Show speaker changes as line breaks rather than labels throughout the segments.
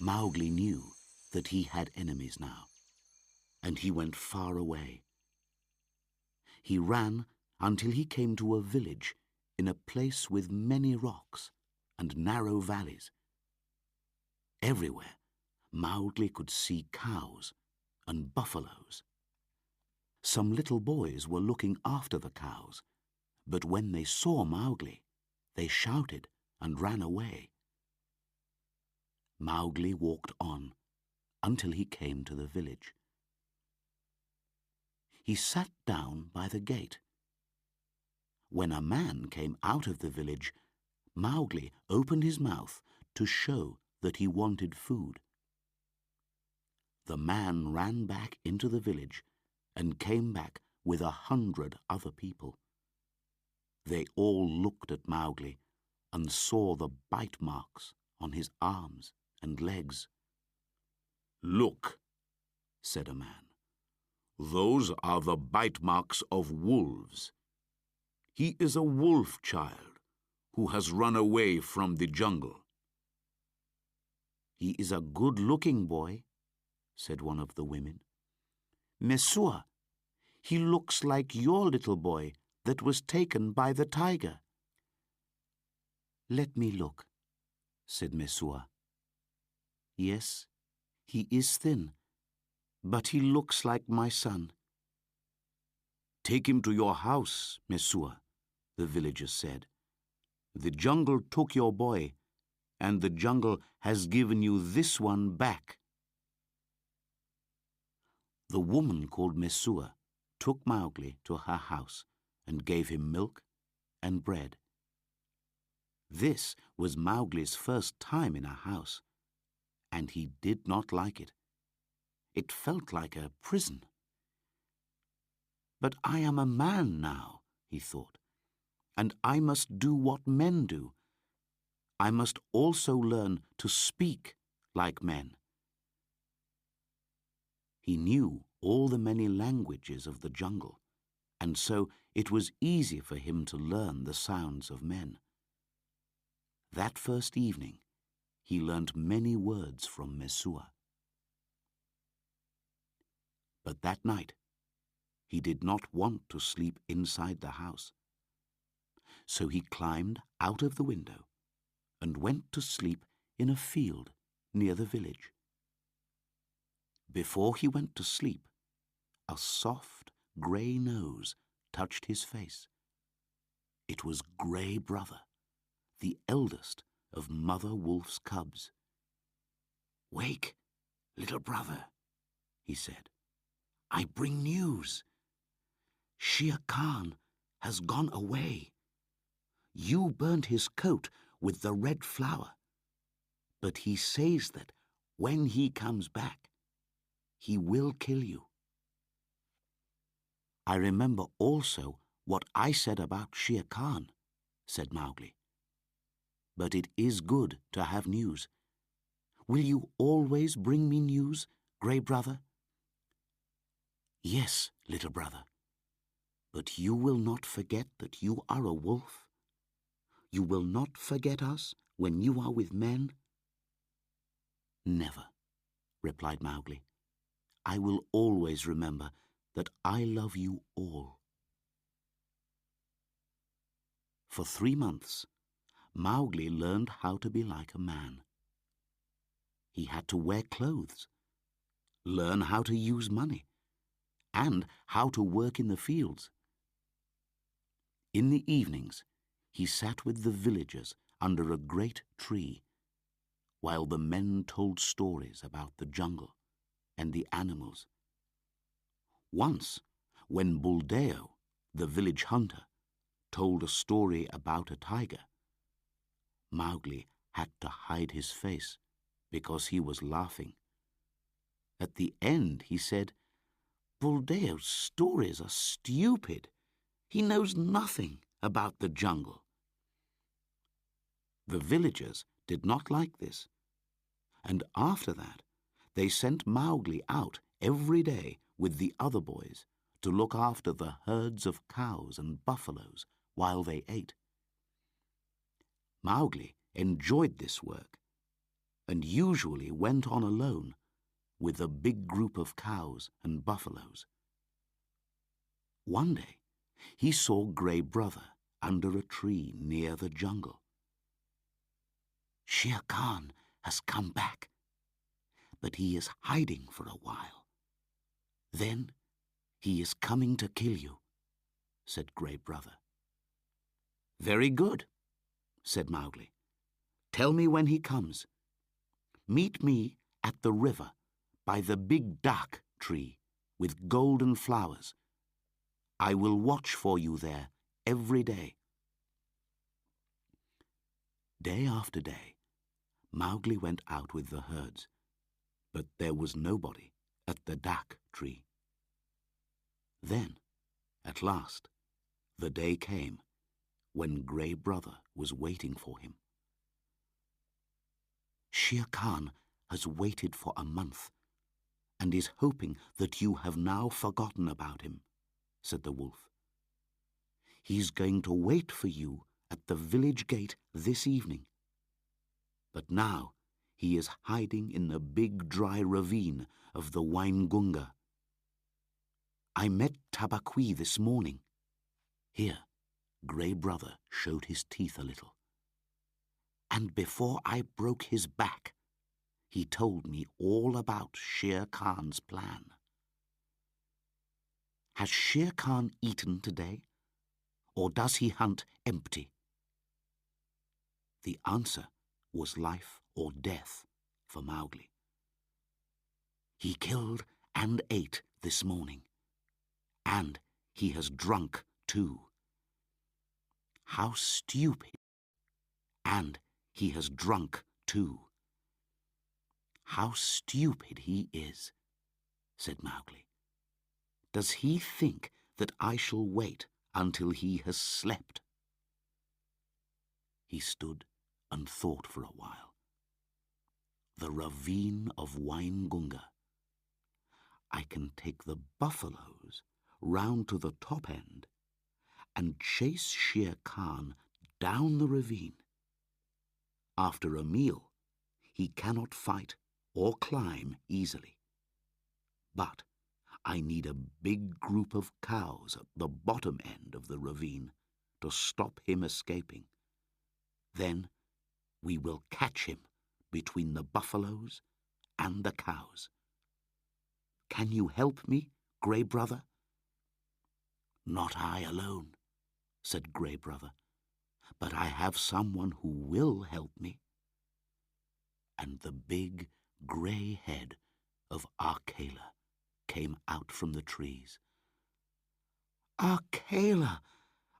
Mowgli knew that he had enemies now, and he went far away. He ran until he came to a village in a place with many rocks and narrow valleys. Everywhere, Mowgli could see cows and buffaloes. Some little boys were looking after the cows, but when they saw Mowgli, they shouted and ran away. Mowgli walked on until he came to the village. He sat down by the gate. When a man came out of the village, Mowgli opened his mouth to show that he wanted food. The man ran back into the village and came back with 100 other people. They all looked at Mowgli and saw the bite marks on his arms and legs. "Look," said a man. "Those are the bite marks of wolves. He is a wolf child who has run away from the jungle." "He is a good-looking boy," said one of the women. "Messua, he looks like your little boy that was taken by the tiger." "Let me look," said Messua. "Yes, he is thin, but he looks like my son." "Take him to your house, Messua," the villagers said. "The jungle took your boy, and the jungle has given you this one back." The woman called Messua took Mowgli to her house and gave him milk and bread. This was Mowgli's first time in a house, and he did not like it. It felt like a prison. "But I am a man now," he thought, "and I must do what men do. I must also learn to speak like men." He knew all the many languages of the jungle, and so it was easy for him to learn the sounds of men. That first evening, he learned many words from Messua. But that night, he did not want to sleep inside the house. So he climbed out of the window and went to sleep in a field near the village. Before he went to sleep, a soft grey nose touched his face. It was Grey Brother, the eldest of Mother Wolf's cubs. "Wake, little brother," he said. "I bring news. Shere Khan has gone away. You burnt his coat with the red flower, but he says that when he comes back, he will kill you." "I remember also what I said about Shere Khan," said Mowgli. "But it is good to have news. Will you always bring me news, Grey Brother?" "Yes, little brother. But you will not forget that you are a wolf? You will not forget us when you are with men?" "Never," replied Mowgli. "I will always remember that I love you all." For 3 months, Mowgli learned how to be like a man. He had to wear clothes, learn how to use money, and how to work in the fields. In the evenings, he sat with the villagers under a great tree, while the men told stories about the jungle and the animals. Once, when Buldeo, the village hunter, told a story about a tiger, Mowgli had to hide his face because he was laughing. At the end, he said, "Buldeo's stories are stupid. He knows nothing about the jungle." The villagers did not like this, and after that, they sent Mowgli out every day with the other boys to look after the herds of cows and buffaloes while they ate. Mowgli enjoyed this work, and usually went on alone with a big group of cows and buffaloes. One day, he saw Grey Brother under a tree near the jungle. "Shere Khan has come back, but he is hiding for a while. Then he is coming to kill you," said Grey Brother. "Very good," said Mowgli. "Tell me when he comes. Meet me at the river by the big dak tree with golden flowers. I will watch for you there every day." Day after day, Mowgli went out with the herds, but there was nobody at the dak tree. Then, at last, the day came when Grey Brother was waiting for him. "Shere Khan has waited for a month and is hoping that you have now forgotten about him," said the wolf. "He's going to wait for you at the village gate this evening. But now he is hiding in the big dry ravine of the Waingunga. I met Tabaqui this morning." Here, Grey Brother showed his teeth a little. "And before I broke his back, he told me all about Shere Khan's plan." "Has Shere Khan eaten today, or does he hunt empty?" The answer was life or death for Mowgli. "He killed and ate this morning, and he has drunk too. How stupid! And he has drunk too. How stupid he is," said Mowgli. "Does he think that I shall wait until he has slept?" He stood and thought for a while. The ravine of Waingunga. I can take the buffaloes round to the top end and chase Shere Khan down the ravine. After a meal, he cannot fight or climb easily. But I need a big group of cows at the bottom end of the ravine to stop him escaping. Then we will catch him between the buffaloes and the cows. Can you help me, Grey Brother?" "Not I alone," said Grey Brother, "but I have someone who will help me." And the big grey head of Akela came out from the trees. "Akela!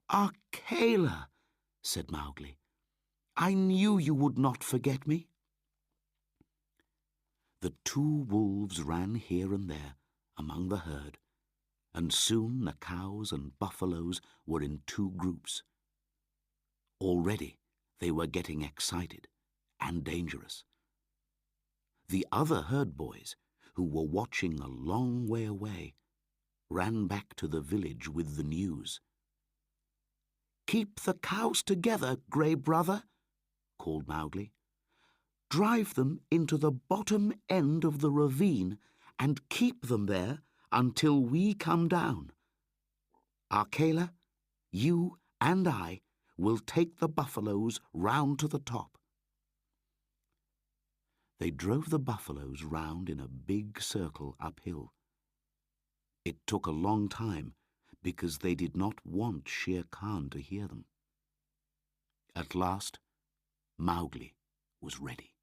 Akela!" said Mowgli. "I knew you would not forget me." The two wolves ran here and there among the herd, and soon the cows and buffaloes were in two groups. Already they were getting excited and dangerous. The other herd boys, who were watching a long way away, ran back to the village with the news. "Keep the cows together, Grey Brother," called Mowgli. "Drive them into the bottom end of the ravine and keep them there until we come down. Akela, you and I will take the buffaloes round to the top." They drove the buffaloes round in a big circle uphill. It took a long time because they did not want Shere Khan to hear them. At last, Mowgli was ready.